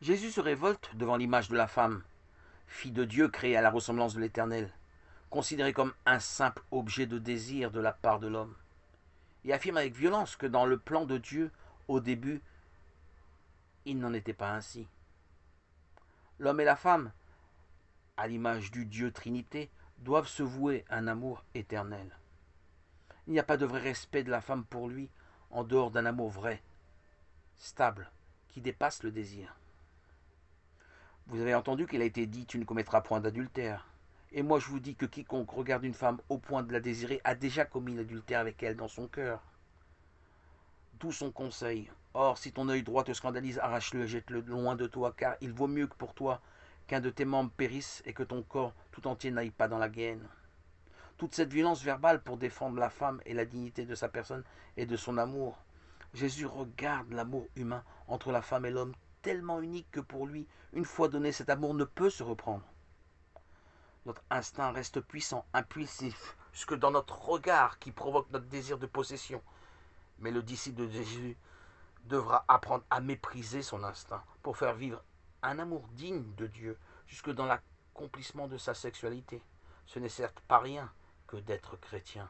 Jésus se révolte devant l'image de la femme, fille de Dieu créée à la ressemblance de l'Éternel, considérée comme un simple objet de désir de la part de l'homme, et affirme avec violence que dans le plan de Dieu, au début, il n'en était pas ainsi. L'homme et la femme, à l'image du Dieu Trinité, doivent se vouer un amour éternel. Il n'y a pas de vrai respect de la femme pour lui en dehors d'un amour vrai, stable, qui dépasse le désir. Vous avez entendu qu'il a été dit tu ne commettras point d'adultère. Et moi je vous dis que quiconque regarde une femme au point de la désirer a déjà commis l'adultère avec elle dans son cœur. D'où son conseil. Or, si ton œil droit te scandalise, arrache-le et jette-le loin de toi, car il vaut mieux que pour toi qu'un de tes membres périsse et que ton corps tout entier n'aille pas dans la guêne. Toute cette violence verbale pour défendre la femme et la dignité de sa personne et de son amour. Jésus regarde l'amour humain entre la femme et l'homme tellement unique que pour lui, une fois donné, cet amour ne peut se reprendre. Notre instinct reste puissant, impulsif, jusque dans notre regard qui provoque notre désir de possession. Mais le disciple de Jésus devra apprendre à mépriser son instinct pour faire vivre un amour digne de Dieu, jusque dans l'accomplissement de sa sexualité. Ce n'est certes pas rien que d'être chrétien.